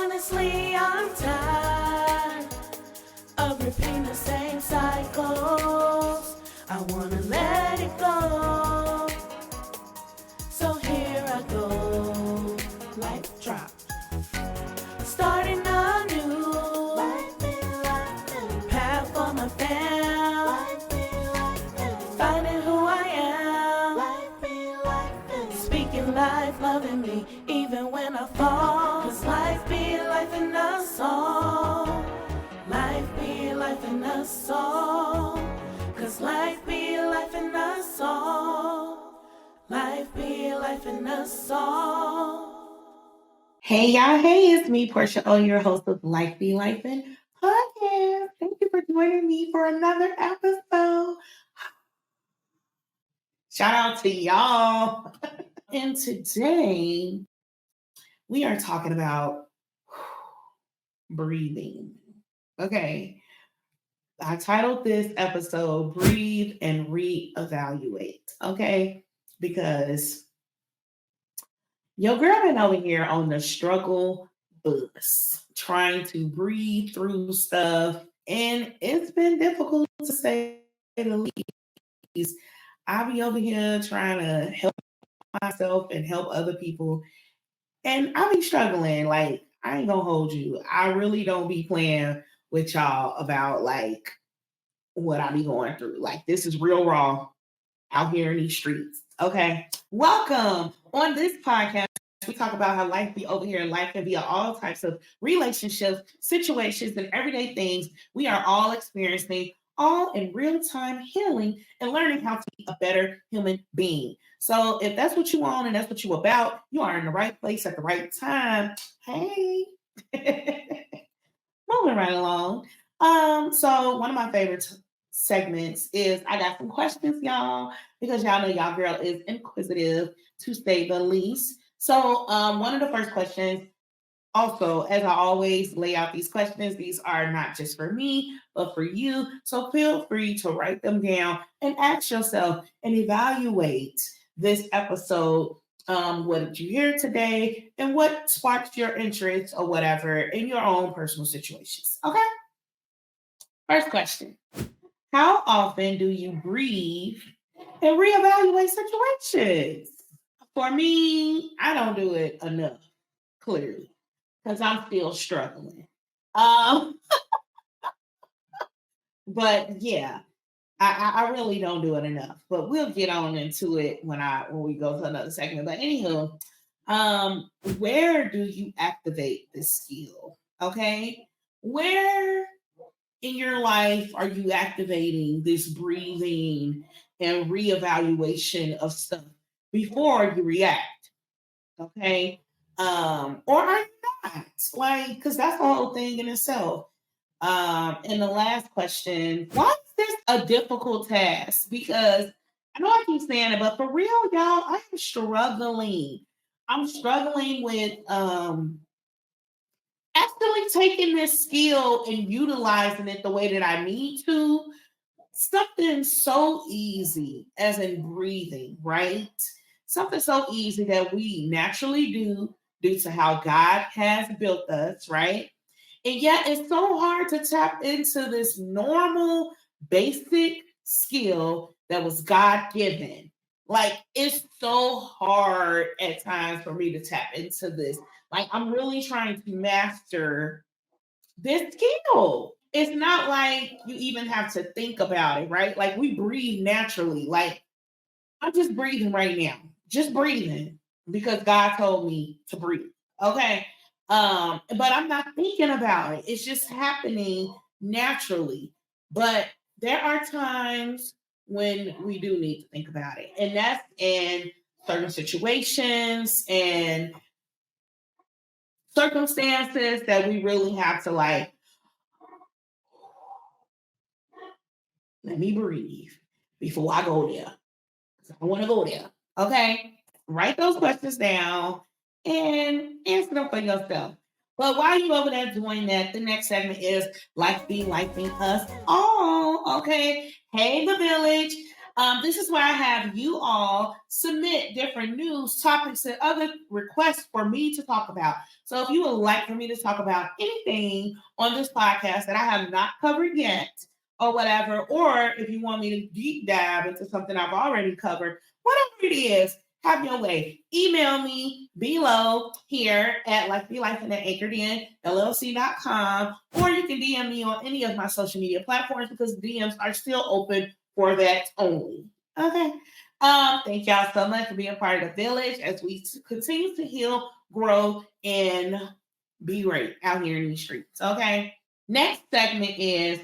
Honestly, I'm tired of repeating the same cycles. I wanna let it go. So here I go. Life drop. Starting a new path for my fam. Finding who I am. Speaking life, loving me, even when I fall. 'Cause life be life in us all. Life be life in us all. 'Cause life be life in us all. Life be life in us all. Hey y'all, hey, it's me, Portia O, your host of Life Be Lifin podcast. Thank you for joining me for another episode. Shout out to y'all. And today we are talking about breathing. Okay. I titled this episode Breathe and Reevaluate. Okay. Because your girl been over here on the struggle bus, trying to breathe through stuff, and it's been difficult to say the least. I be over here trying to help myself and help other people, and I be struggling. Like, I ain't gonna hold you. I really don't be playing with y'all about like what I be going through. Like, this is real raw out here in these streets. Okay. Welcome on this podcast. We talk about how life be over here and life can be all types of relationships, situations, and everyday things we are all experiencing, all in real time healing and learning how to be a better human being. So if that's what you want and that's what you're about, you are in the right place at the right time. Hey. Moving right along. So one of my favorite segments is I got some questions, y'all, because y'all know y'all girl is inquisitive to say the least. So one of the first questions, also, as I always lay out these questions, these are not just for me, but for you. So feel free to write them down and ask yourself and evaluate this episode. What did you hear today? And what sparked your interest or whatever in your own personal situations? Okay. First question. How often do you breathe and reevaluate situations? For me, I don't do it enough, clearly, because I'm still struggling. Um, but yeah, I really don't do it enough. But we'll get on into it when we go to another segment. But anywho, where do you activate this skill? Okay, where in your life are you activating this breathing and reevaluation of stuff before you react? Okay. Or are you not? Like, because that's the whole thing in itself. And the last question, why is this a difficult task? Because I know I keep saying it, but for real, y'all, I am struggling. I'm struggling with actually taking this skill and utilizing it the way that I need to. Something so easy as in breathing, right? Something so easy that we naturally do due to how God has built us, right? And yet it's so hard to tap into this normal, basic skill that was God given. Like, it's so hard at times for me to tap into this. Like, I'm really trying to master this skill. It's not like you even have to think about it, right? Like, we breathe naturally. Like, I'm just breathing right now, just breathing because God told me to breathe. Okay. But I'm not thinking about it. It's just happening naturally. But there are times when we do need to think about it. And that's in certain situations and circumstances that we really have to like, let me breathe before I go there. I want to go there. Okay. Write those questions down and answer them for yourself. But while you're over there doing that, the next segment is Life Be Lifing Us All. Okay. Hey, the village. This is where I have you all submit different news, topics, and other requests for me to talk about. So if you would like for me to talk about anything on this podcast that I have not covered yet, or whatever, or if you want me to deep dive into something I've already covered, whatever it is, have your way. Email me below here at lifin@anchoredinllc.com, or you can DM me on any of my social media platforms because DMs are still open for that only. Okay. Thank y'all so much for being part of the village as we continue to heal, grow, and be great out here in these streets. Okay. Next segment is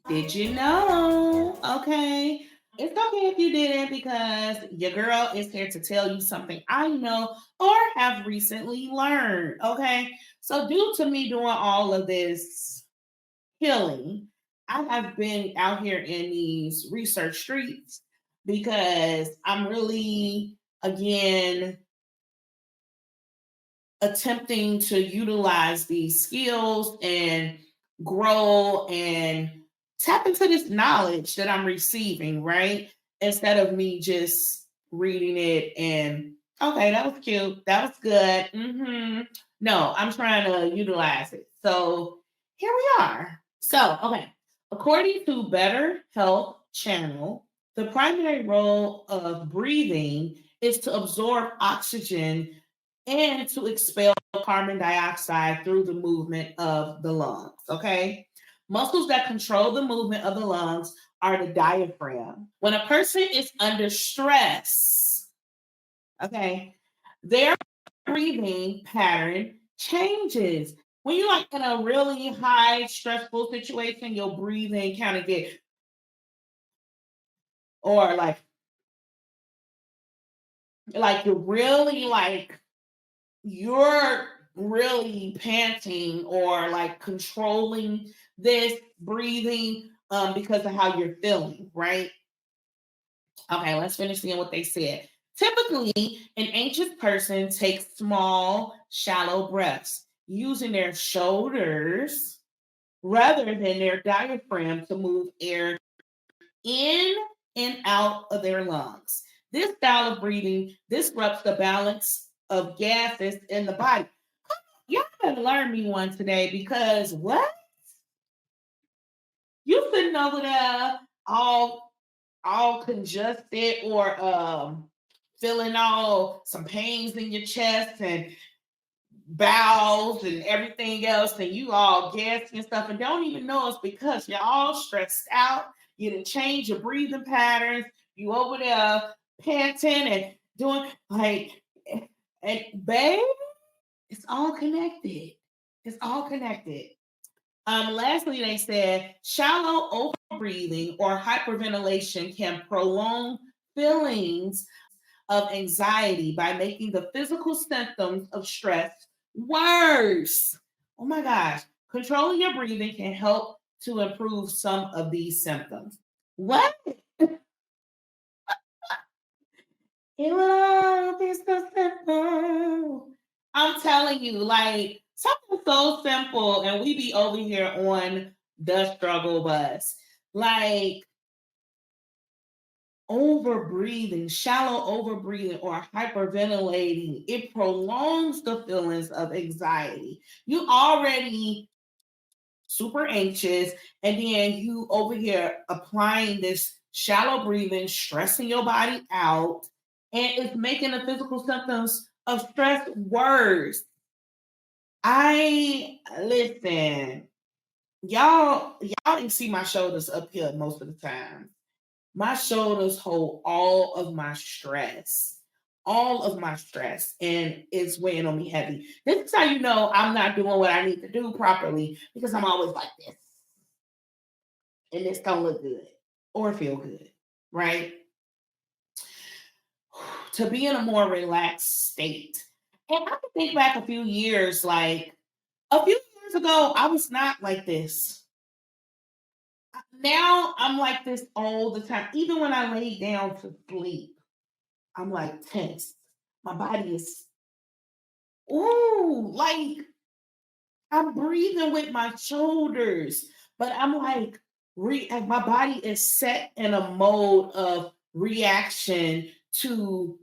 Did You Know? Okay. It's okay if you didn't because your girl is here to tell you something I know or have recently learned. Okay. So, due to me doing all of this healing, I have been out here in these research streets because I'm really, again, attempting to utilize these skills and grow and tap into this knowledge that I'm receiving, right? Instead of me just reading it and, okay, that was cute. That was good. No, I'm trying to utilize it. So here we are. So, okay. According to Better Health Channel, the primary role of breathing is to absorb oxygen and to expel carbon dioxide through the movement of the lungs. Okay. Muscles that control the movement of the lungs are the diaphragm. When a person is under stress, okay, their breathing pattern changes. When you're like in a really high stressful situation, your breathing kind of get, or like you're really like you're really panting or like controlling this breathing because of how you're feeling, right? Okay, let's finish seeing what they said. Typically, an anxious person takes small, shallow breaths using their shoulders rather than their diaphragm to move air in and out of their lungs. This style of breathing disrupts the balance of gases in the body. Y'all better learn me one today because what? You sitting over there all congested or feeling all some pains in your chest and bowels and everything else, and you all gassy and stuff, and don't even know it's because you're all stressed out. You didn't change your breathing patterns. You over there panting and doing like, and babe, it's all connected. It's all connected. Lastly, they said shallow overbreathing or hyperventilation can prolong feelings of anxiety by making the physical symptoms of stress worse. Oh my gosh. Controlling your breathing can help to improve some of these symptoms. What? It will be so simple. I'm telling you, like something so simple, and we be over here on the struggle bus. Like overbreathing, shallow overbreathing, or hyperventilating, it prolongs the feelings of anxiety. You already super anxious, and then you over here applying this shallow breathing, stressing your body out, and it's making the physical symptoms of stress worse. I listen, y'all can see my shoulders up here most of the time. My shoulders hold all of my stress, and it's weighing on me heavy. This is how you know I'm not doing what I need to do properly because I'm always like this, and this don't look good or feel good, right? To be in a more relaxed state. And I can think back a few years, like a few years ago, I was not like this. Now I'm like this all the time. Even when I lay down to sleep, I'm like tense. My body is, ooh, like I'm breathing with my shoulders, but I'm like, my body is set in a mode of reaction to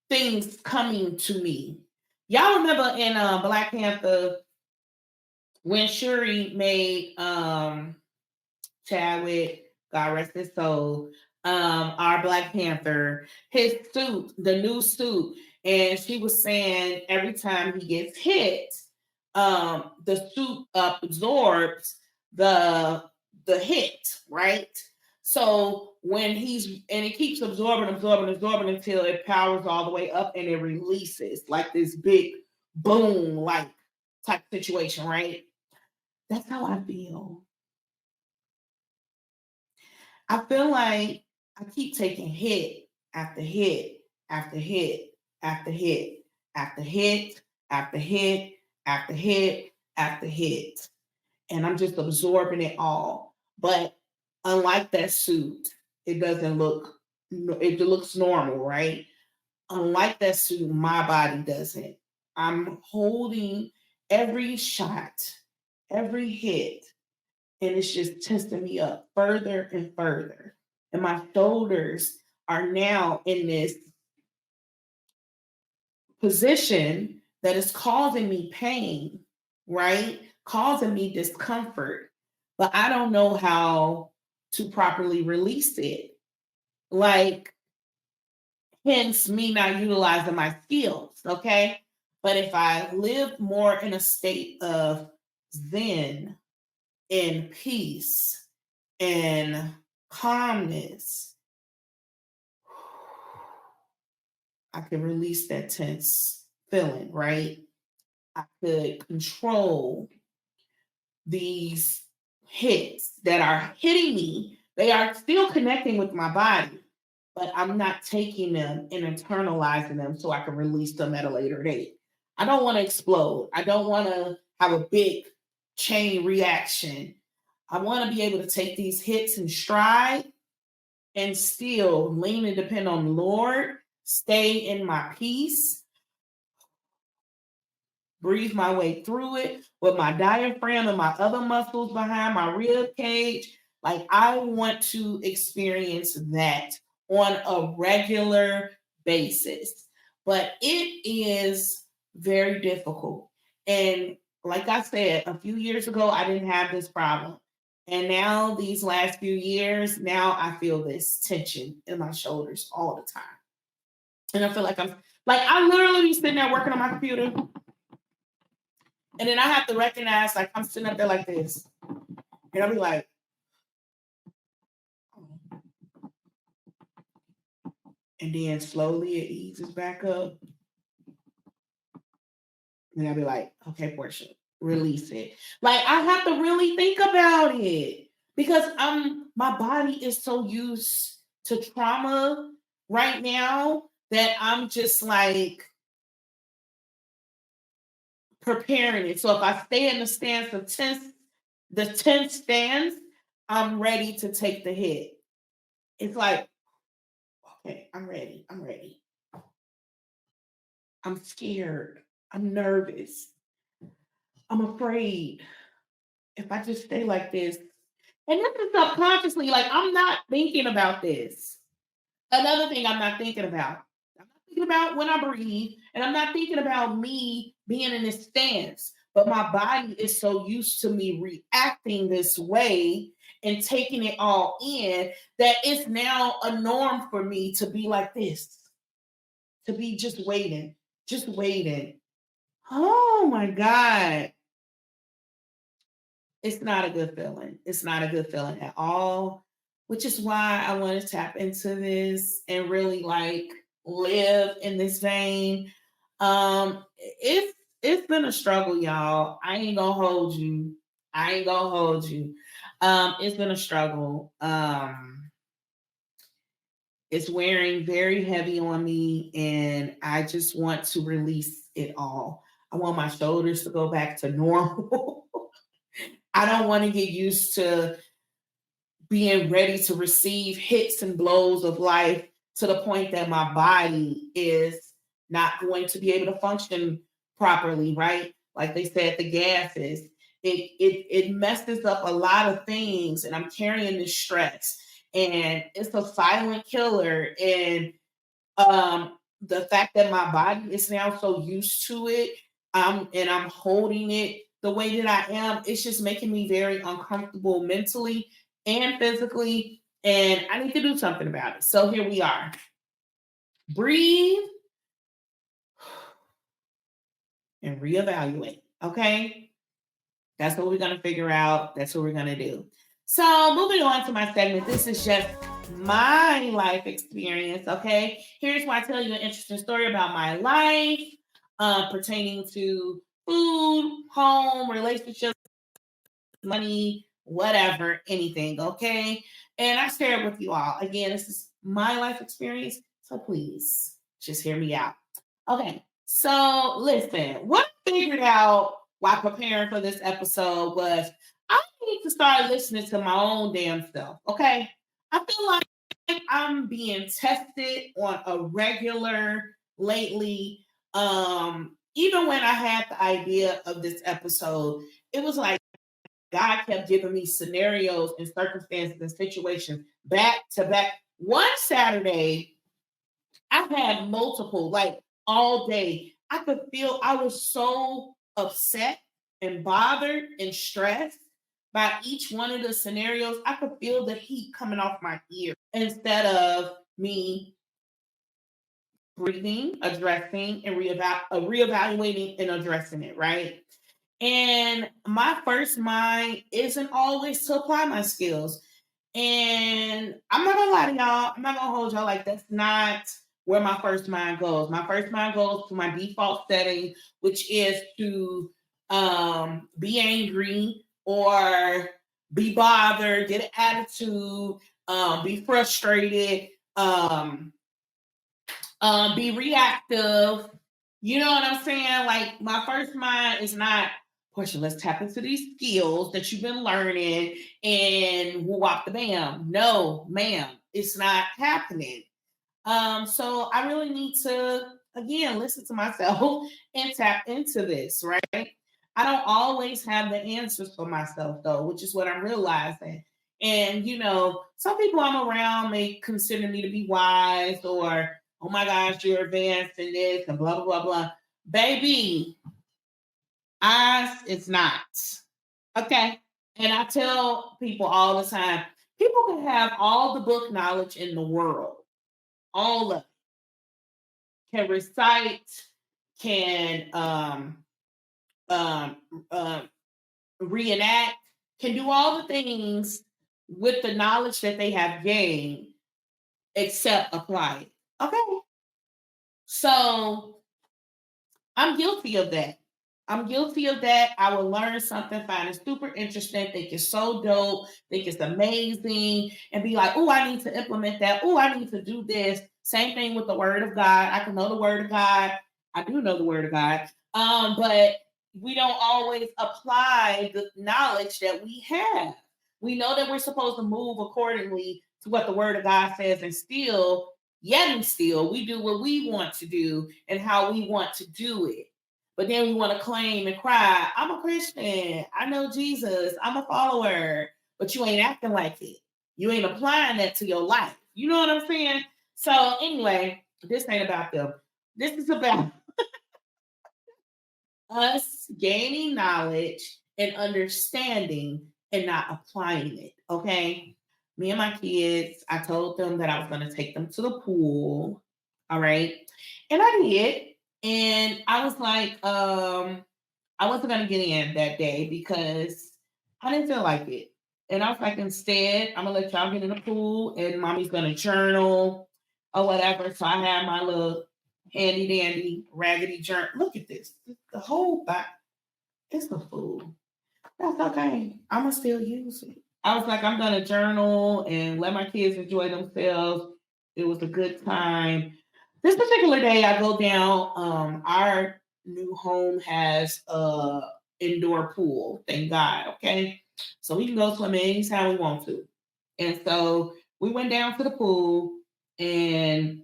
things coming to me. Y'all remember in Black Panther when Shuri made Chadwick, God rest his soul, our Black Panther, his suit, the new suit, and she was saying every time he gets hit, the suit absorbs the hit, right? So when it keeps absorbing until it powers all the way up and it releases like this big boom, like type situation, right? That's how I feel. I feel like I keep taking hit after hit after hit after hit after hit after hit after hit after hit. And I'm just absorbing it all. But unlike that suit, it doesn't look, it looks normal, right? Unlike that suit, my body doesn't. I'm holding every shot, every hit, and it's just testing me up further and further. And my shoulders are now in this position that is causing me pain, right? Causing me discomfort, but I don't know how to properly release it. Like, hence me not utilizing my skills, okay? But if I live more in a state of zen and peace and calmness, I can release that tense feeling, right? I could control these hits that are hitting me. They are still connecting with my body, but I'm not taking them and internalizing them so I can release them at a later date. I don't want to explode. I don't want to have a big chain reaction. I want to be able to take these hits in stride and still lean and depend on the Lord, stay in my peace, breathe my way through it with my diaphragm and my other muscles behind my rib cage. Like, I want to experience that on a regular basis. But it is very difficult. And like I said, a few years ago, I didn't have this problem. And now, these last few years, now I feel this tension in my shoulders all the time. And I feel like I literally be sitting there working on my computer. And then I have to recognize, like, I'm sitting up there like this. And I'll be like, oh. And then slowly it eases back up. And I'll be like, okay, Portia, release it. Like, I have to really think about it because my body is so used to trauma right now that I'm just like preparing it. So if I stay in the stance of the tense stance, I'm ready to take the hit. It's like, okay, I'm ready. I'm ready. I'm scared. I'm nervous. I'm afraid. If I just stay like this, and this is subconsciously, like, I'm not thinking about this. Another thing I'm not thinking about. I'm not thinking about when I breathe, and I'm not thinking about me being in this stance. But my body is so used to me reacting this way and taking it all in that it's now a norm for me to be like this, to be just waiting, just waiting. Oh my God. It's not a good feeling. It's not a good feeling at all, which is why I want to tap into this and really like live in this vein. It's been a struggle, y'all. I ain't gonna hold you. I ain't gonna hold you. It's been a struggle. It's wearing very heavy on me, and I just want to release it all. I want my shoulders to go back to normal. I don't want to get used to being ready to receive hits and blows of life to the point that my body is not going to be able to function properly, right? Like they said, the gases, it messes up a lot of things, and I'm carrying this stress. and it's a silent killer. And the fact that my body is now so used to it, and I'm holding it the way that I am, it's just making me very uncomfortable mentally and physically. And I need to do something about it. So here we are. Breathe and reevaluate. Okay. That's what we're going to figure out. That's what we're going to do. So moving on to my segment, this is just my life experience. Okay. Here's why I tell you an interesting story about my life pertaining to food, home, relationships, money, whatever, anything. Okay. And I share it with you all. Again, this is my life experience. So please just hear me out. Okay. So listen, what I figured out while preparing for this episode was I need to start listening to my own damn self. Okay. I feel like I'm being tested on a regular lately. Even when I had the idea of this episode, it was like God kept giving me scenarios and circumstances and situations back to back. One Saturday, I've had multiple, like all day. I could feel I was so upset and bothered and stressed by each one of the scenarios. I could feel the heat coming off my ear instead of me breathing, addressing, and reevaluating and addressing it, right? And my first mind isn't always to apply my skills. And I'm not gonna lie to y'all, I'm not gonna hold y'all, like that's not where my first mind goes. My first mind goes to my default setting, which is to be angry or be bothered, get an attitude, be frustrated, be reactive. You know what I'm saying? Like my first mind is not, Portia, let's tap into these skills that you've been learning and whoop the bam. No, ma'am, it's not happening. So I really need to again listen to myself and tap into this, right? I don't always have the answers for myself though, which is what I'm realizing. And you know, some people I'm around may consider me to be wise or, oh my gosh, you're advanced in this and blah blah blah blah. Baby, it's not. Okay. And I tell people all the time, people can have all the book knowledge in the world, all of it, can recite, can um, um, reenact, can do all the things with the knowledge that they have gained, except apply it. Okay. So I'm guilty of that. I'm guilty of that. I will learn something, find it super interesting, think it's so dope, think it's amazing, and be like, oh, I need to implement that. Oh, I need to do this. Same thing with the word of God. I can know the word of God. I do know the word of God. But we don't always apply the knowledge that we have. We know that we're supposed to move accordingly to what the word of God says, and still, we do what we want to do and how we want to do it. But then we want to claim and cry, I'm a Christian. I know Jesus. I'm a follower. But you ain't acting like it. You ain't applying that to your life. You know what I'm saying? So, anyway, this ain't about them. This is about us gaining knowledge and understanding and not applying it. Okay. Me and my kids, I told them that I was going to take them to the pool. All right. And I did. And I was like, I wasn't going to get in that day because I didn't feel like it. And I was like, instead, I'm going to let y'all get in the pool and mommy's going to journal or whatever. So I had my little handy dandy raggedy journal. Look at this. The whole back. It's a fool. That's okay. I'm going to still use it. I was like, I'm going to journal and let my kids enjoy themselves. It was a good time. This particular day, I go down. Our new home has a indoor pool. Thank God. Okay, so we can go swim anytime we want to. And so we went down to the pool, and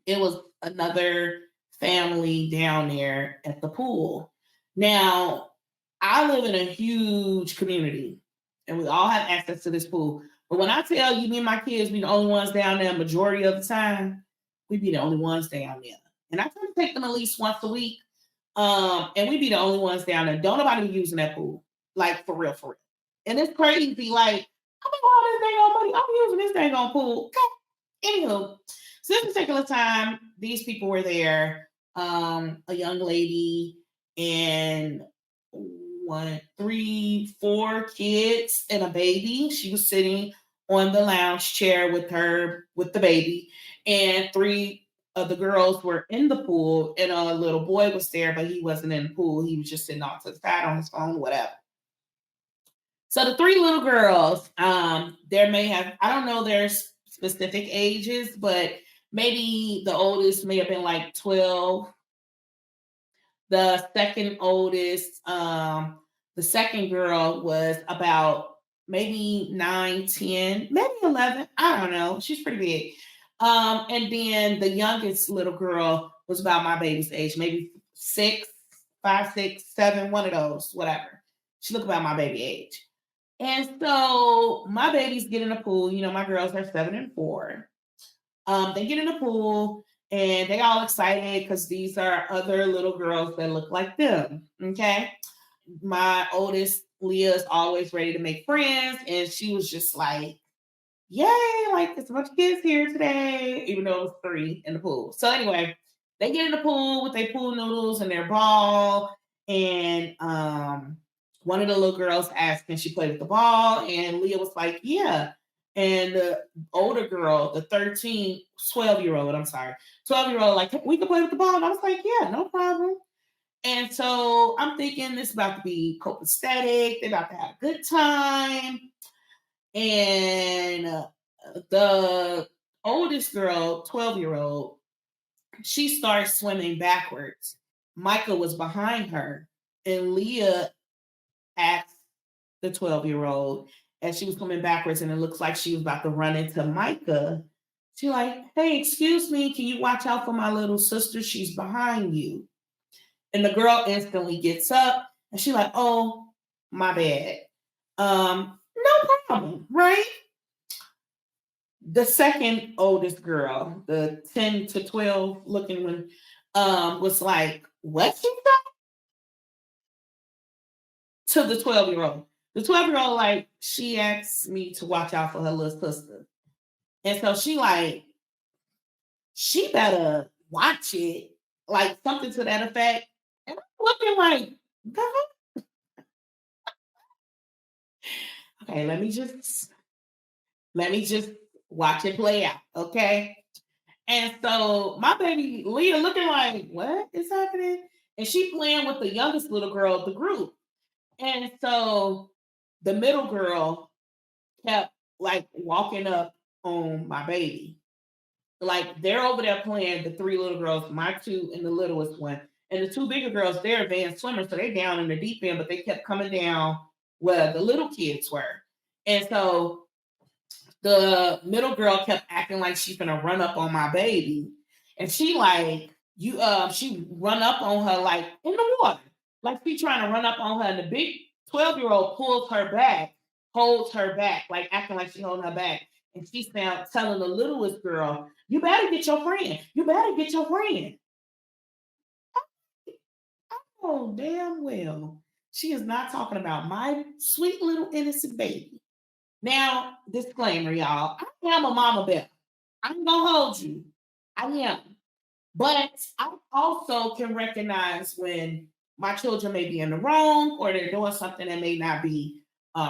it was another family down there at the pool. Now, I live in a huge community, and we all have access to this pool. But when I tell you, me and my kids be the only ones down there majority of the time, we be the only ones down there. And I try to take them at least once a week. And we be the only ones down there. Don't nobody be using that pool. Like for real, for real. And it's crazy. Like, I'm like, all this dang on money. I'm using this dang on pool. Okay. Anywho, so this particular time, these people were there. A young lady and one, three, four kids and a baby. She was sitting on the lounge chair with the baby, and three of the girls were in the pool, and a little boy was there, but he wasn't in the pool. He was just sitting off to the side on his phone, whatever. So the three little girls, there may have, I don't know their specific ages, but maybe the oldest may have been like 12. The second oldest, the second girl was about maybe 9, 10, maybe 11. I don't know. She's pretty big. And then the youngest little girl was about my baby's age, maybe 6, 5, 6, 7, one of those, whatever. She looked about my baby age. And so my babies get in the pool. You know, my girls are 7 and 4. They get in the pool and they all excited because these are other little girls that look like them. Okay. My oldest, Leah, is always ready to make friends. And she was just like, yay, like there's a bunch of kids here today, even though it was 3 in the pool. So anyway, they get in the pool with their pool noodles and their ball. And one of the little girls asked, can she play with the ball? And Leah was like, yeah. And the older girl, the 12-year-old, I'm sorry, 12-year-old, like, we can play with the ball. And I was like, yeah, no problem. And so I'm thinking this is about to be copacetic. They're about to have a good time. And the oldest girl, 12-year-old, she starts swimming backwards. Micah was behind her. And Leah asked the 12-year-old as she was coming backwards, and it looks like she was about to run into Micah. She's like, hey, excuse me, can you watch out for my little sister? She's behind you. And the girl instantly gets up and she's like, oh, my bad. No problem, right? The second oldest girl, the 10 to 12 looking one, was like, what she said? To the 12-year-old. The 12-year-old, like, she asked me to watch out for her little sister. And so she like, she better watch it. Like something to that effect. And I'm looking like, girl. Okay, let me just watch it play out. Okay. And so my baby Leah looking like, what is happening? And she playing with the youngest little girl of the group. And so the middle girl kept like walking up on my baby. Like they're over there playing, the 3 little girls, my 2 and the littlest one. And the 2 bigger girls, they're advanced swimmers, so they're down in the deep end, but they kept coming down where the little kids were. And so the middle girl kept acting like she's gonna run up on my baby. And she like, she run up on her like in the water. Like she trying to run up on her, and the big 12-year-old pulls her back, holds her back, like acting like she's holding her back. And she's now telling the littlest girl, you better get your friend. You better get your friend. Oh, damn well. She is not talking about my sweet little innocent baby. Now, disclaimer, y'all. I am a mama bear. I'm going to hold you. I am. But I also can recognize when my children may be in the wrong or they're doing something that may not be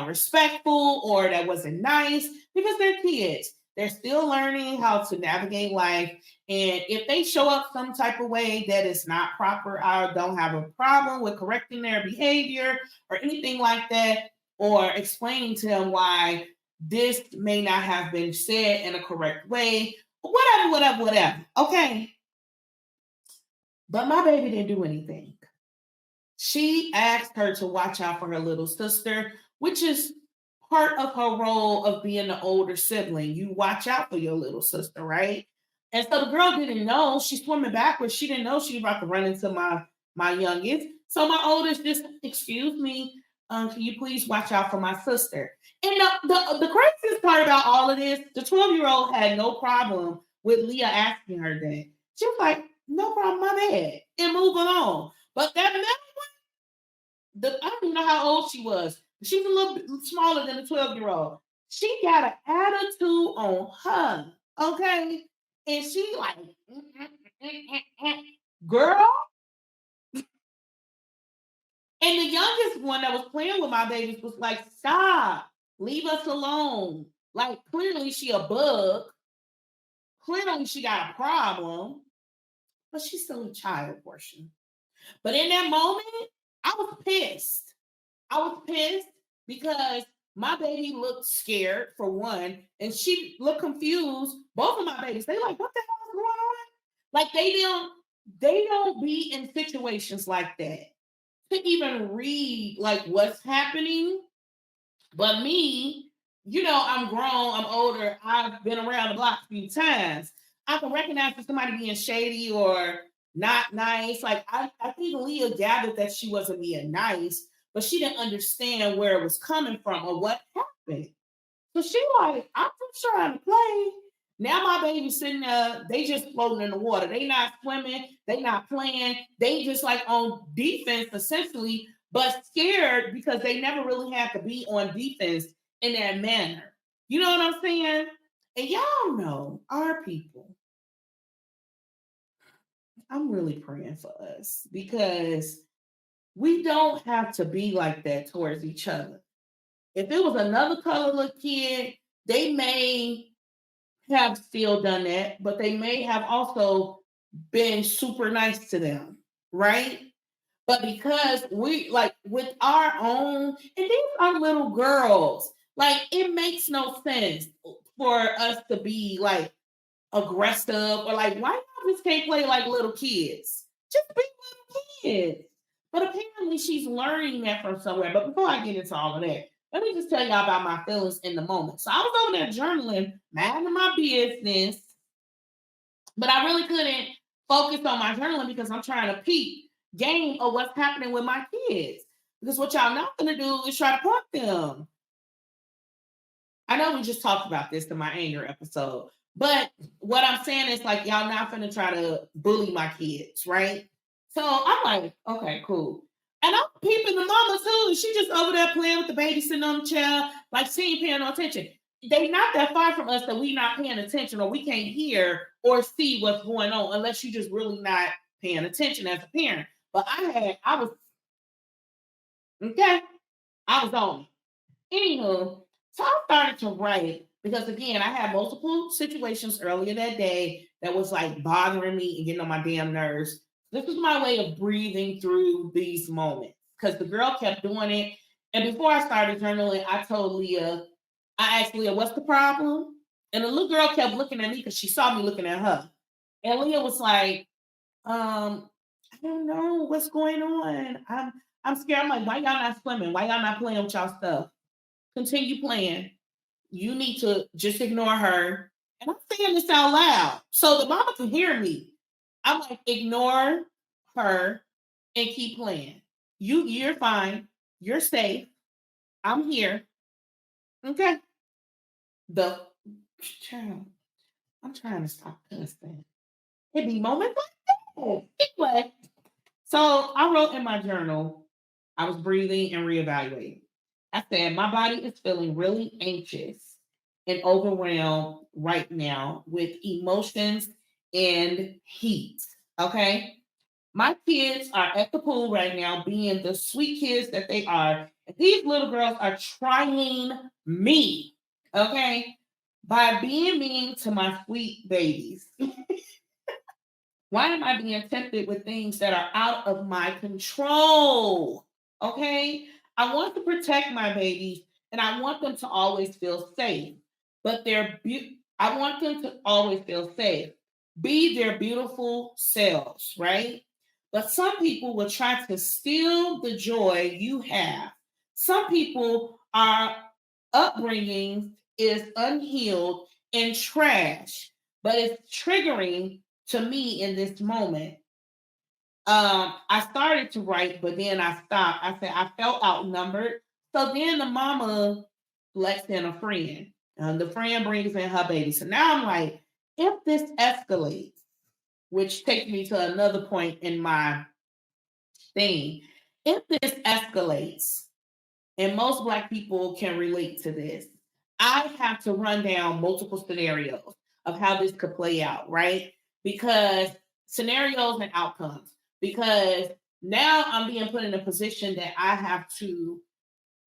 respectful or that wasn't nice because they're kids. They're still learning how to navigate life. And if they show up some type of way that is not proper, I don't have a problem with correcting their behavior or anything like that, or explaining to them why this may not have been said in a correct way. Whatever. Okay. But my baby didn't do anything. She asked her to watch out for her little sister, which is part of her role of being the older sibling. You watch out for your little sister, right? And so the girl didn't know. She's swimming backwards. She didn't know she was about to run into my youngest. So my oldest just, excuse me, can you please watch out for my sister? And the craziest part about all of this, the 12-year-old had no problem with Leah asking her that. She was like, no problem, my bad, and moving on. But that I don't even know how old she was. She was a little bit smaller than the 12-year-old. She got an attitude on her, okay? And she like, girl. And the youngest one that was playing with my babies was like, stop, leave us alone. Like, clearly she a bug. Clearly she got a problem, but she's still a child portion. But in that moment, I was pissed. I was pissed because my baby looked scared for one, and she looked confused. Both of my babies, they like, what the hell is going on? Like they don't be in situations like that to even read like what's happening. But me, I'm grown, I'm older, I've been around the block a few times. I can recognize if somebody being shady or not nice. Like I think Leah gathered that she wasn't being nice, but she didn't understand where it was coming from or what happened. So she like, I'm just trying to play. Now my baby's sitting there, they just floating in the water. They not swimming, they not playing. They just like on defense essentially, but scared because they never really had to be on defense in that manner. You know what I'm saying? And y'all know our people. I'm really praying for us because we don't have to be like that towards each other. If it was another color kid, they may have still done that, but they may have also been super nice to them, right? But because we like with our own, and these are little girls, like it makes no sense for us to be like aggressive or like, why y'all just can't play like little kids? Just be little kids. But apparently she's learning that from somewhere. But before I get into all of that, let me just tell y'all about my feelings in the moment. So I was over there journaling, minding my business, but I really couldn't focus on my journaling because I'm trying to peep game of what's happening with my kids. Because what y'all not gonna do is try to point them. I know we just talked about this in my anger episode, but what I'm saying is like y'all not gonna try to bully my kids, right? So I'm like, okay, cool. And I'm peeping the mama too. And she just over there playing with the baby sitting on the chair, like she ain't paying no attention. They not that far from us that we not paying attention or we can't hear or see what's going on unless you just really not paying attention as a parent. But I was okay. I was on it. Anywho, so I started to write because again, I had multiple situations earlier that day that was like bothering me and getting on my damn nerves. This was my way of breathing through these moments because the girl kept doing it. And before I started journaling, I asked Leah, what's the problem? And the little girl kept looking at me because she saw me looking at her. And Leah was like, I don't know what's going on. I'm scared. I'm like, why y'all not swimming? Why y'all not playing with y'all stuff? Continue playing. You need to just ignore her. And I'm saying this out loud so the mama can hear me. I'm like, ignore her and keep playing. You're fine. You're safe. I'm here. Okay. The child, I'm trying to stop cussing. It be moments like that. Anyway, so I wrote in my journal, I was breathing and reevaluating. I said, my body is feeling really anxious and overwhelmed right now with emotions and heat. Okay. My kids are at the pool right now, being the sweet kids that they are. And these little girls are trying me, okay, by being mean to my sweet babies. Why am I being tempted with things that are out of my control? Okay. I want to protect my babies and I want them to always feel safe. But I want them to always feel safe. Be their beautiful selves, right? But some people will try to steal the joy you have. Some people are upbringing is unhealed and trash, but it's triggering to me in this moment. I started to write, but then I stopped. I said I felt outnumbered. So then the mama lets in a friend. The friend brings in her baby. So now I'm like, if this escalates, which takes me to another point in my thing, if this escalates, and most Black people can relate to this, I have to run down multiple scenarios of how this could play out, right? Because scenarios and outcomes. Because now I'm being put in a position that I have to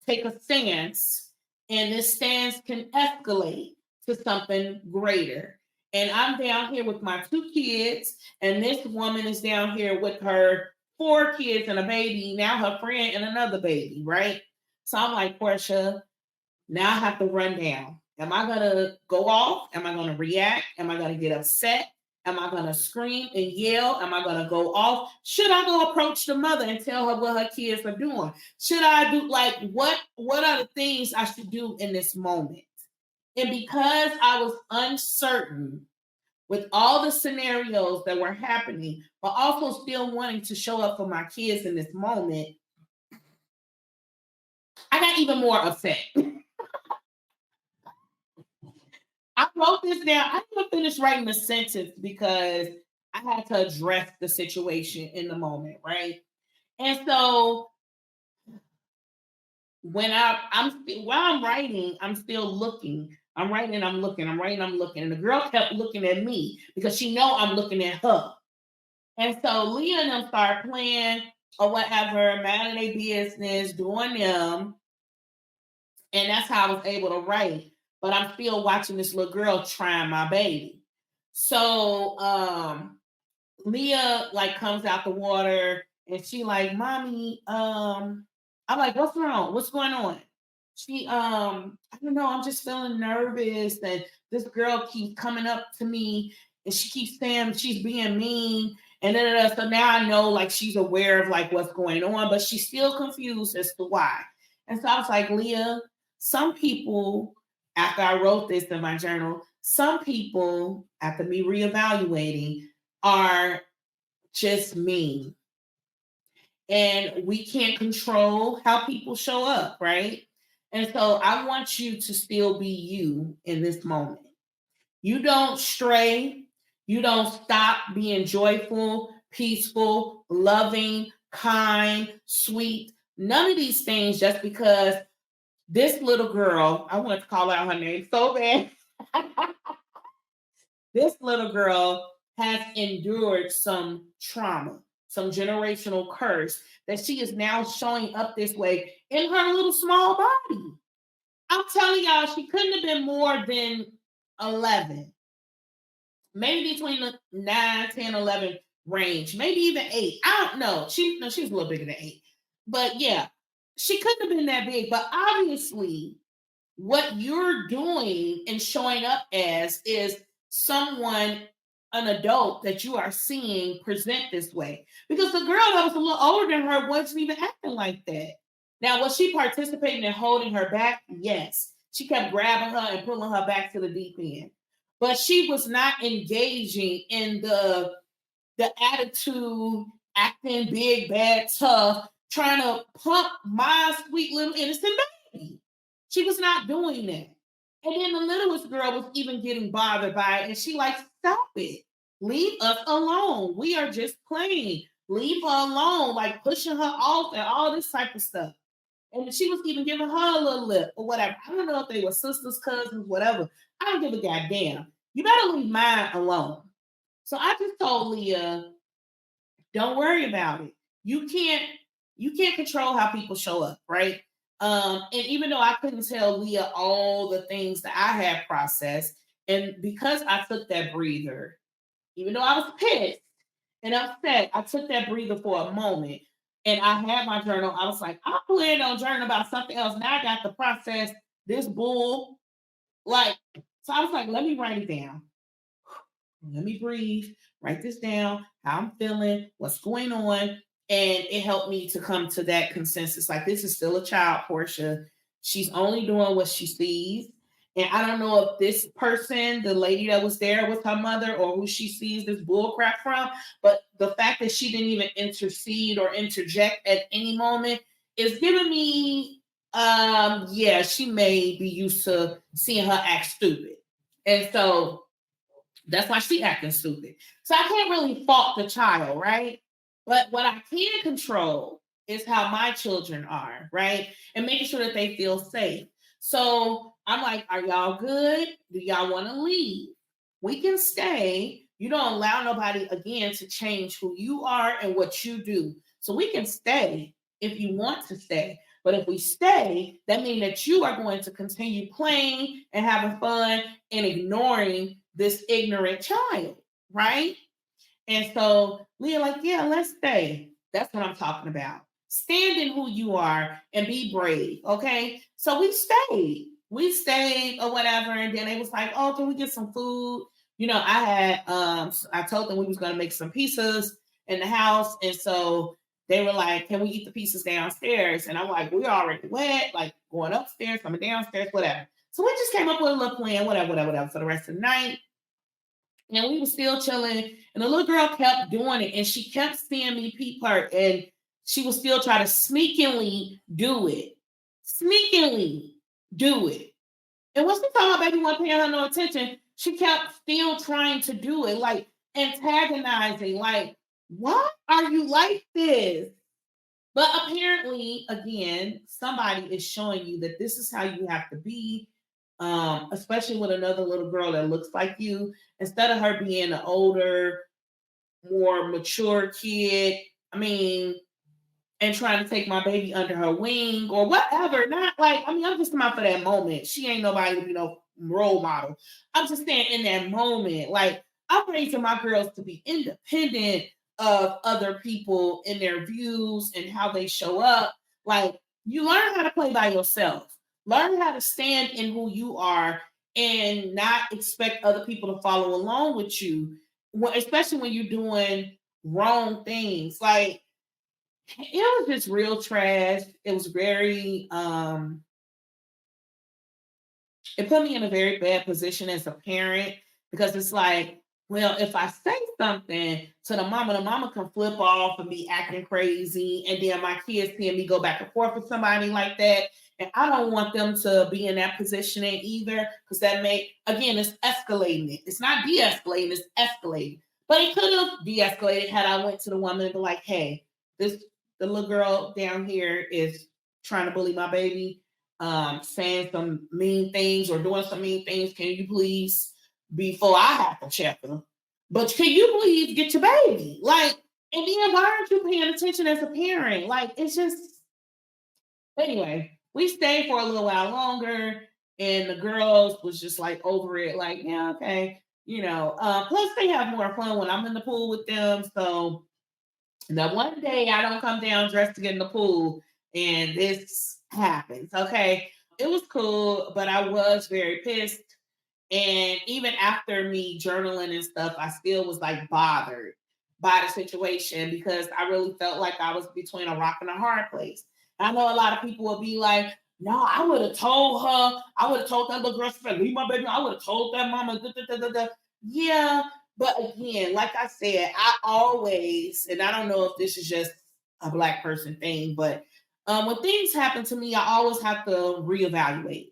take a stance, and this stance can escalate to something greater. And I'm down here with my 2 kids, and this woman is down here with her 4 kids and a baby, now her friend and another baby, right? So I'm like, Portia, now I have to run down. Am I going to go off? Am I going to react? Am I going to get upset? Am I going to scream and yell? Am I going to go off? Should I go approach the mother and tell her what her kids are doing? Should I do like what are the things I should do in this moment? And because I was uncertain with all the scenarios that were happening, but also still wanting to show up for my kids in this moment, I got even more upset. I wrote this down. I didn't finish writing the sentence because I had to address the situation in the moment, right? And so when while I'm writing, I'm still looking. I'm writing, I'm looking, I'm writing, I'm looking. And the girl kept looking at me because she know I'm looking at her. And so Leah and them start playing or whatever, man of their business, doing them. And that's how I was able to write. But I'm still watching this little girl trying my baby. So Leah like comes out the water and she like, Mommy, I'm like, what's wrong? What's going on? She I don't know, I'm just feeling nervous and this girl keeps coming up to me and she keeps saying she's being mean and then so now I know like she's aware of like what's going on, but she's still confused as to why. And so I was like, Leah, some people, after I wrote this in my journal, some people, after me reevaluating, are just mean. And we can't control how people show up, right? And so I want you to still be you in this moment. You don't stray. You don't stop being joyful, peaceful, loving, kind, sweet. None of these things just because this little girl, I want to call out her name so bad. This little girl has endured some trauma, some generational curse that she is now showing up this way in her little small body. I'm telling y'all, she couldn't have been more than 11, maybe between the 9, 10, 11 range, maybe even 8. I don't know. She was a little bigger than 8. But yeah, she couldn't have been that big. But obviously, what you're doing and showing up as is someone, an adult that you are seeing present this way. Because the girl that was a little older than her wasn't even acting like that. Now, was she participating in holding her back? Yes. She kept grabbing her and pulling her back to the deep end. But she was not engaging in the attitude, acting big, bad, tough, trying to pump my sweet little innocent baby. She was not doing that. And then the littlest girl was even getting bothered by it. And she like, stop it. Leave us alone. We are just playing. Leave her alone. Like pushing her off and all this type of stuff. And she was even giving her a little lip or whatever. I don't know if they were sisters, cousins, whatever. I don't give a goddamn. You better leave mine alone. So I just told Leah, don't worry about it. You can't control how people show up, right? And even though I couldn't tell Leah all the things that I had processed, and because I took that breather, even though I was pissed and upset, I took that breather for a moment. And I had my journal. I was like, I planned on journaling about something else. Now I got to process this bull. Like, so I was like, let me write it down. Let me breathe, write this down, how I'm feeling, what's going on. And it helped me to come to that consensus. Like, this is still a child, Portia. She's only doing what she sees. And I don't know if this person, the lady that was there with her mother, or who she sees this bull crap from, but the fact that she didn't even intercede or interject at any moment is giving me, yeah, she may be used to seeing her act stupid. And so that's why she acting stupid. So I can't really fault the child, right? But what I can control is how my children are, right? And making sure that they feel safe. So I'm like, are y'all good? Do y'all want to leave? We can stay. You don't allow nobody again to change who you are and what you do. So we can stay if you want to stay. But if we stay, that means that you are going to continue playing and having fun and ignoring this ignorant child, right? And so Leah, like, yeah, let's stay. That's what I'm talking about. Stand in who you are and be brave. Okay. So we stayed. We stayed or whatever. And then it was like, oh, can we get some food? You know, I told them we was gonna make some pizzas in the house. And so they were like, can we eat the pizzas downstairs? And I'm like, we already wet, like going upstairs, coming downstairs, whatever. So we just came up with a little plan, whatever, for the rest of the night. And we were still chilling. And the little girl kept doing it. And she kept seeing me peep her. And she would still try to sneakily do it. Sneakily do it. And once she saw my baby wasn't paying her no attention, she kept still trying to do it, like antagonizing, like, why are you like this? But apparently, again, somebody is showing you that this is how you have to be, especially with another little girl that looks like you. Instead of her being an older, more mature kid, I mean, and trying to take my baby under her wing or whatever. Not like, I mean, I'm just talking about for that moment. She ain't nobody to be no role model. I'm just saying in that moment, like, I'm raising my girls to be independent of other people and their views and how they show up. Like, you learn how to play by yourself. Learn how to stand in who you are and not expect other people to follow along with you, especially when you're doing wrong things. Like, it was just real trash. It was very it put me in a very bad position as a parent because it's like, well, if I say something to the mama can flip off and be acting crazy, and then my kids seeing me go back and forth with somebody like that. And I don't want them to be in that position either, because that may, again, it's escalating it. It's not de-escalating, it's escalating. But it could have de-escalated had I went to the woman and be like, hey, the little girl down here is trying to bully my baby, saying some mean things or doing some mean things. Can you please, before I have to check her, but can you please get your baby? Like, and then why aren't you paying attention as a parent? Like, it's just, anyway, we stayed for a little while longer and the girls was just like over it, like, yeah, okay. You know, plus they have more fun when I'm in the pool with them. So now one day I don't come down dressed to get in the pool and this happens. Okay. It was cool, but I was very pissed. And even after me journaling and stuff, I still was like bothered by the situation because I really felt like I was between a rock and a hard place. I know a lot of people will be like, no, I would have told her, I would have told that little girl, leave my baby. I would have told that mama. Da, da, da, da, da. Yeah, but again, like I said, I always, and I don't know if this is just a Black person thing, but when things happen to me, I always have to reevaluate.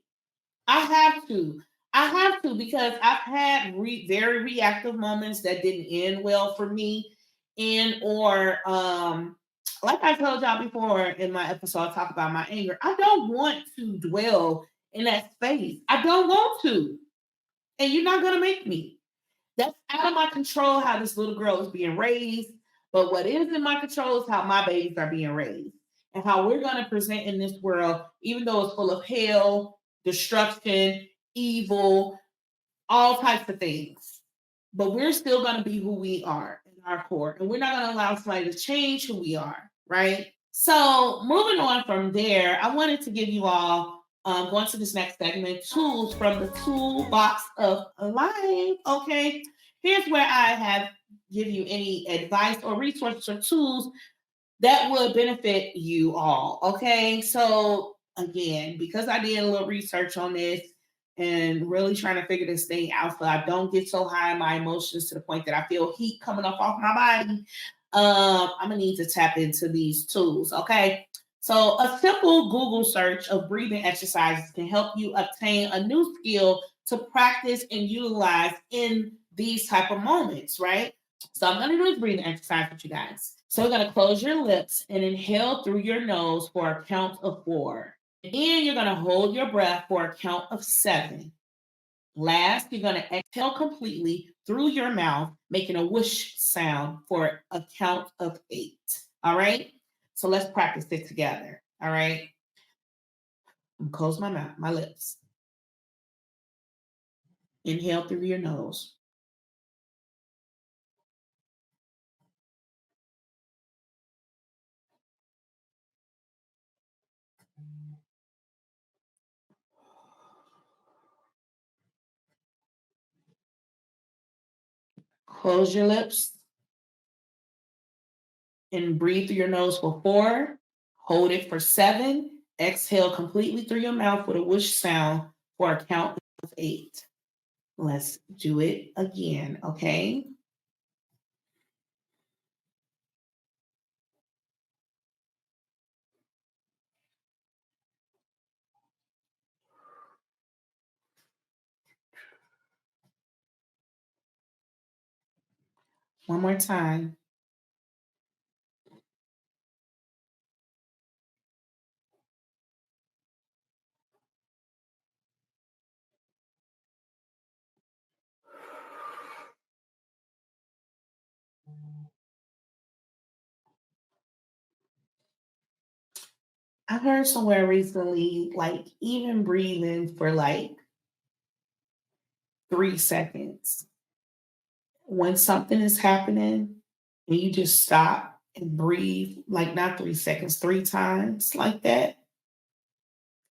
I have to. I have to because I've had very reactive moments that didn't end well for me, and or like I told y'all before in my episode, I talk about my anger. I don't want to dwell in that space. I don't want to, and you're not gonna make me. That's out of my control how this little girl is being raised. But what is in my control is how my babies are being raised and how we're going to present in this world, even though it's full of hell, destruction, evil, all types of things. But we're still going to be who we are in our core. And we're not going to allow somebody to change who we are, right? So moving on from there, I wanted to give you all, going to this next segment, tools from the toolbox of life. Okay, here's where I have give you any advice or resources or tools that would benefit you all. Okay, so again, because I did a little research on this, and really trying to figure this thing out so I don't get so high in my emotions to the point that I feel heat coming up off my body, I'm gonna need to tap into these tools. Okay. So a simple Google search of breathing exercises can help you obtain a new skill to practice and utilize in these type of moments, right? So I'm gonna do this breathing exercise with you guys. So we're gonna close your lips and inhale through your nose for a count of 4. And you're gonna hold your breath for a count of 7. Last, you're going to exhale completely through your mouth, making a whoosh sound for a count of 8. All right. So let's practice it together. All right. Close my mouth, my lips. Inhale through your nose. Close your lips and breathe through your nose for 4. Hold it for 7. Exhale completely through your mouth with a whoosh sound for a count of 8. Let's do it again. Okay. One more time. I heard somewhere recently, like even breathing for like 3 seconds. When something is happening and you just stop and breathe, like not 3 seconds, 3 times like that,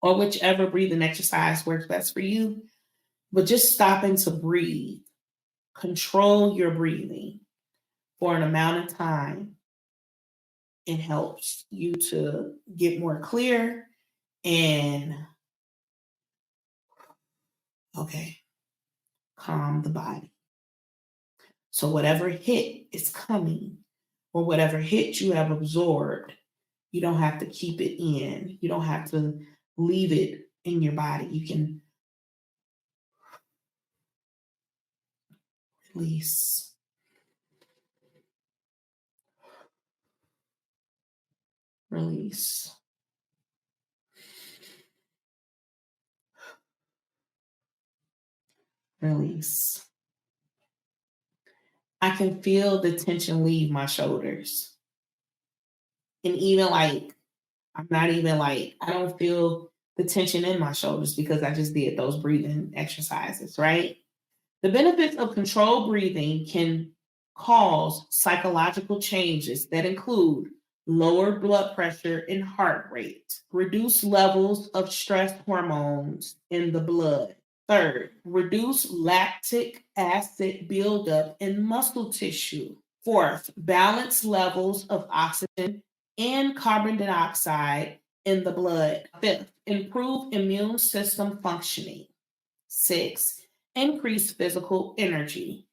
or whichever breathing exercise works best for you, but just stopping to breathe, control your breathing for an amount of time. It helps you to get more clear and, okay, calm the body. So whatever hit is coming or whatever hit you have absorbed, you don't have to keep it in. You don't have to leave it in your body. You can release, release, release. I can feel the tension leave my shoulders. And even like, I'm not even like, I don't feel the tension in my shoulders because I just did those breathing exercises, right? The benefits of controlled breathing can cause psychological changes that include lower blood pressure and heart rate, reduce levels of stress hormones in the blood. Third, reduce lactic acid buildup in muscle tissue. Fourth, balance levels of oxygen and carbon dioxide in the blood. Fifth, improve immune system functioning. 6, increase physical energy.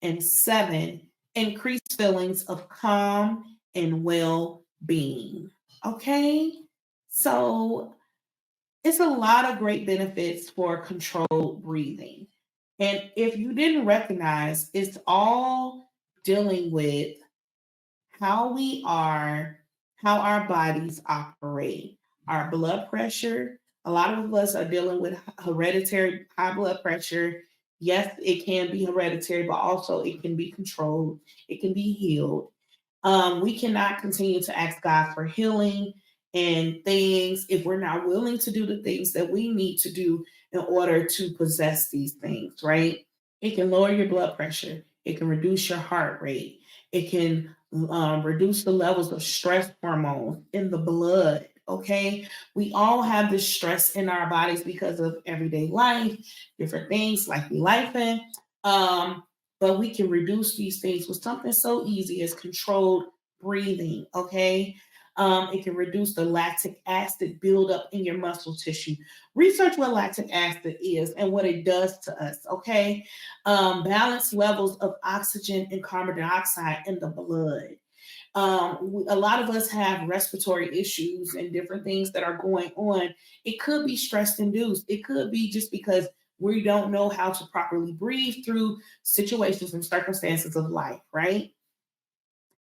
And 7, increase feelings of calm and well being. Okay? So it's a lot of great benefits for controlled breathing. And if you didn't recognize, it's all dealing with how we are, how our bodies operate, our blood pressure. A lot of us are dealing with hereditary high blood pressure. Yes, it can be hereditary, but also it can be controlled, it can be healed. We cannot continue to ask God for healing and things if we're not willing to do the things that we need to do in order to possess these things, right? It can lower your blood pressure. It can reduce your heart rate. It can reduce the levels of stress hormones in the blood. Okay. We all have this stress in our bodies because of everyday life, different things like Lifin. But we can reduce these things with something so easy as controlled breathing. Okay. It can reduce the lactic acid buildup in your muscle tissue. Research what lactic acid is and what it does to us, okay? Balance levels of oxygen and carbon dioxide in the blood. A lot of us have respiratory issues and different things that are going on. It could be stress induced. It could be just because we don't know how to properly breathe through situations and circumstances of life, right?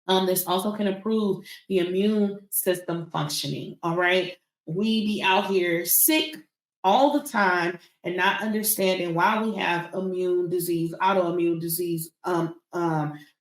This also can improve the immune system functioning. All right. We be out here sick all the time and not understanding why we have immune disease, autoimmune disease,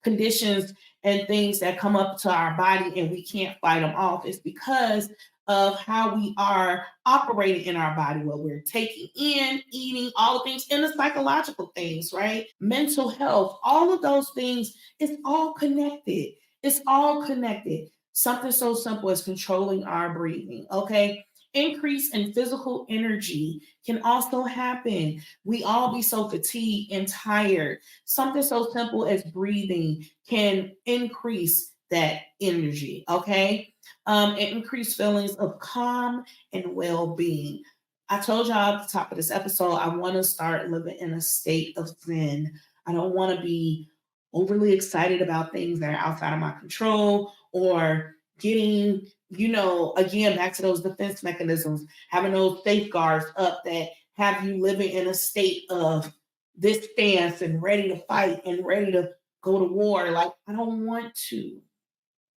conditions and things that come up to our body and we can't fight them off. It's because of how we are operating in our body, what we're taking in, eating, all the things, and the psychological things, right? Mental health, all of those things, it's all connected. It's all connected. Something so simple as controlling our breathing, okay? Increase in physical energy can also happen. We all be so fatigued and tired. Something so simple as breathing can increase that energy, okay? And increase feelings of calm and well-being. I told y'all at the top of this episode, I want to start living in a state of zen. I don't want to be overly excited about things that are outside of my control or getting, again, back to those defense mechanisms, having those safeguards up that have you living in a state of this stance and ready to fight and ready to go to war. Like, I don't want to.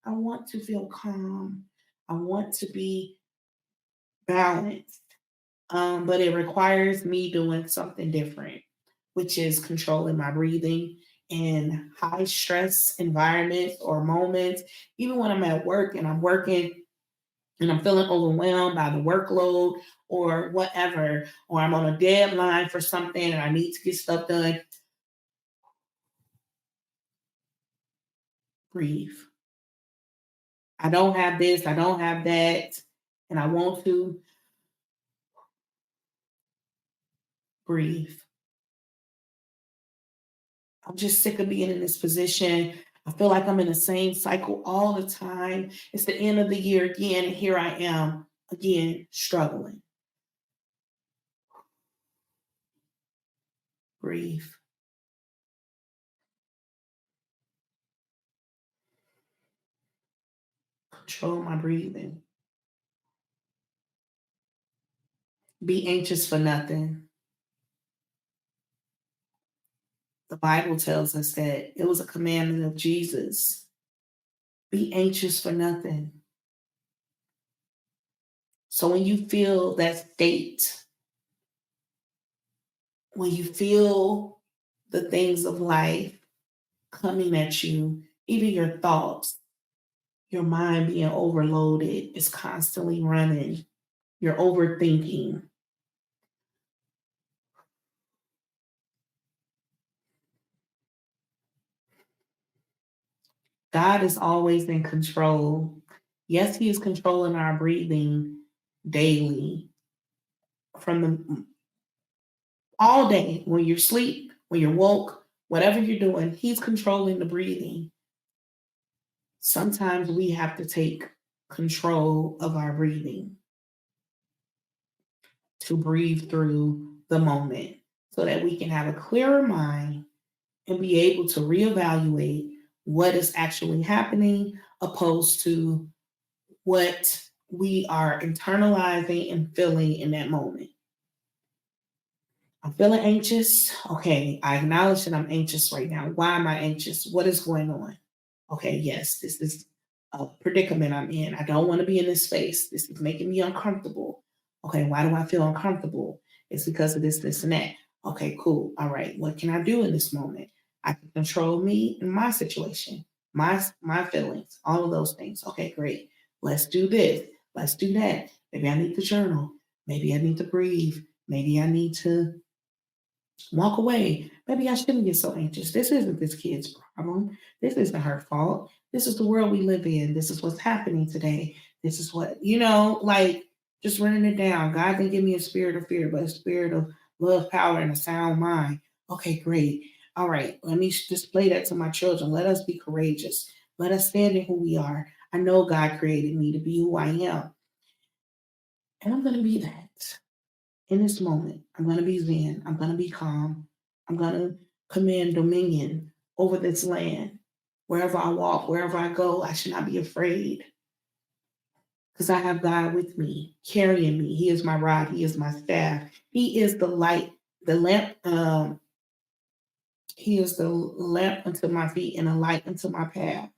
I want to feel calm. I want to be balanced. But it requires me doing something different, which is controlling my breathing in high stress environments or moments, even when I'm at work and I'm working and I'm feeling overwhelmed by the workload or whatever, or I'm on a deadline for something and I need to get stuff done. Breathe. I don't have this, I don't have that, and I want to breathe. I'm just sick of being in this position. I feel like I'm in the same cycle all the time. It's the end of the year again, and here I am again struggling. Breathe. Control my breathing. Be anxious for nothing. The Bible tells us that it was a commandment of Jesus. Be anxious for nothing. So when you feel that state, when you feel the things of life coming at you, even your thoughts, your mind being overloaded, is constantly running, you're overthinking. God is always in control. Yes, He is controlling our breathing daily from the all day when you're asleep, when you're woke, whatever you're doing, He's controlling the breathing. Sometimes we have to take control of our breathing to breathe through the moment so that we can have a clearer mind and be able to reevaluate what is actually happening opposed to what we are internalizing and feeling in that moment. I'm feeling anxious. Okay, I acknowledge that I'm anxious right now. Why am I anxious? What is going on? Okay, yes, this is a predicament I'm in. I don't want to be in this space. This is making me uncomfortable. Okay, why do I feel uncomfortable? It's because of this, this, and that. Okay, cool. All right, what can I do in this moment? I can control me and my situation, my feelings, all of those things. Okay, great. Let's do this. Let's do that. Maybe I need to journal. Maybe I need to breathe. Maybe I need to walk away. Maybe I shouldn't get so anxious. This isn't this kid's problem. This isn't her fault. This is the world we live in. This is what's happening today. This is what, like just running it down. God didn't give me a spirit of fear, but a spirit of love, power, and a sound mind. Okay, great. All right, let me display that to my children. Let us be courageous. Let us stand in who we are. I know God created me to be who I am. And I'm going to be that in this moment. I'm going to be zen. I'm going to be calm. I'm going to command dominion over this land. Wherever I walk, wherever I go, I should not be afraid because I have God with me, carrying me. He is my rod. He is my staff. He is the light, the lamp. He is the lamp unto my feet and a light unto my path.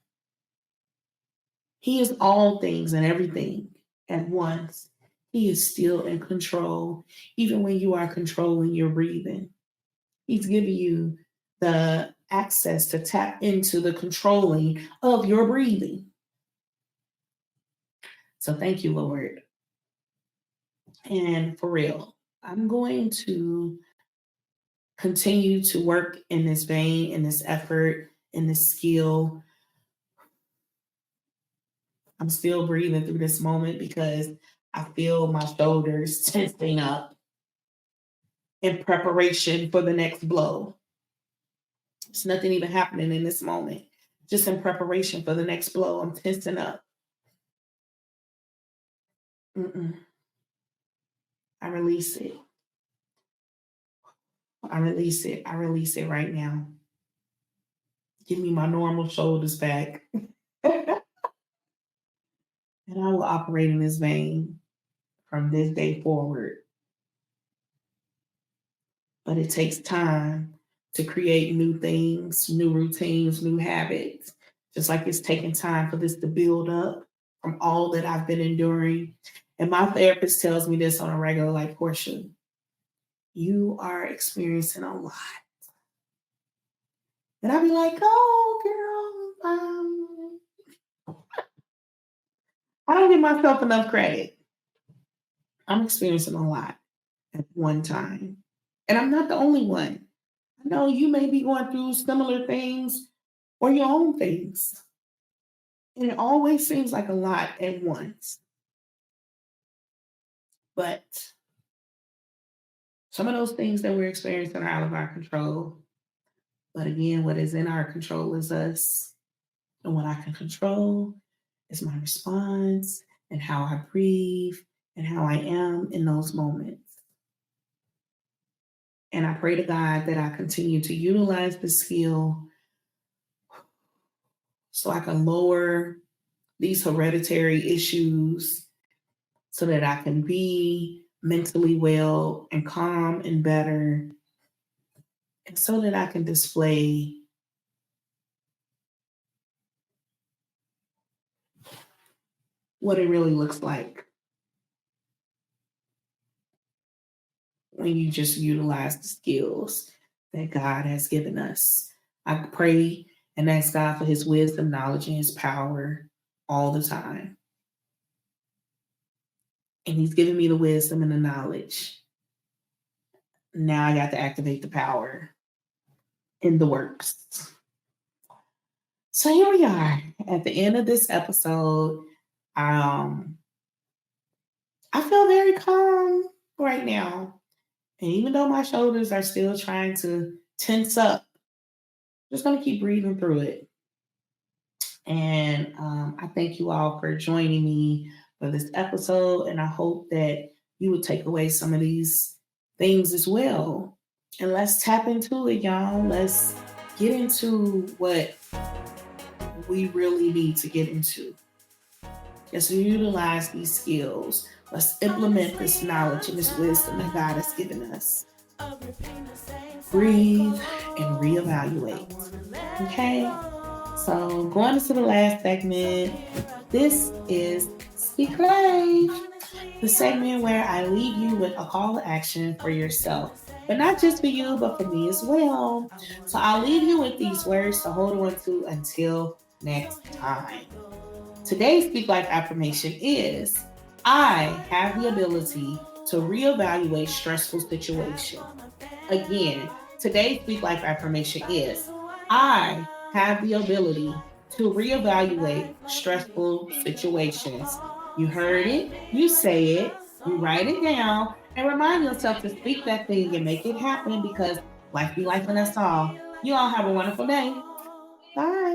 He is all things and everything at once. He is still in control, even when you are controlling your breathing. He's giving you the access to tap into the controlling of your breathing. So thank you, Lord. And for real, I'm going to continue to work in this vein, in this effort, in this skill. I'm still breathing through this moment because I feel my shoulders tensing up in preparation for the next blow. There's nothing even happening in this moment, just in preparation for the next blow. I'm tensing up. Mm-mm. I release it. I release it. I release it right now. Give me my normal shoulders back. And I will operate in this vein from this day forward. But it takes time to create new things, new routines, new habits. Just like it's taking time for this to build up from all that I've been enduring. And my therapist tells me this on a regular, like, Portia, you are experiencing a lot. And I'll be like, oh, girl, I don't give myself enough credit. I'm experiencing a lot at one time. And I'm not the only one. I know you may be going through similar things or your own things. And it always seems like a lot at once. But some of those things that we're experiencing are out of our control. But again, what is in our control is us. And what I can control is my response and how I breathe and how I am in those moments. And I pray to God that I continue to utilize the skill so I can lower these hereditary issues so that I can be mentally well and calm and better, and so that I can display what it really looks like when you just utilize the skills that God has given us. I pray and ask God for his wisdom, knowledge, and his power all the time. And he's given me the wisdom and the knowledge. Now I got to activate the power in the works. So here we are at the end of this episode. I feel very calm right now. And even though my shoulders are still trying to tense up, I'm just going to keep breathing through it. And I thank you all for joining me for this episode. And I hope that you would take away some of these things as well. And let's tap into it, y'all. Let's get into what we really need to get into. Let's utilize these skills. Let's implement this knowledge and this wisdom that God has given us. Breathe and reevaluate. Okay? So, going into the last segment, this is Speak Life, the segment where I leave you with a call to action for yourself. But not just for you, but for me as well. So I'll leave you with these words to hold on to until next time. Today's Speak Life affirmation is, I have the ability to reevaluate stressful situations. Again, today's Speak Life affirmation is, I have the ability to reevaluate stressful situations. You heard it, you say it, you write it down, and remind yourself to speak that thing and make it happen because life be life in us all. You all have a wonderful day. Bye.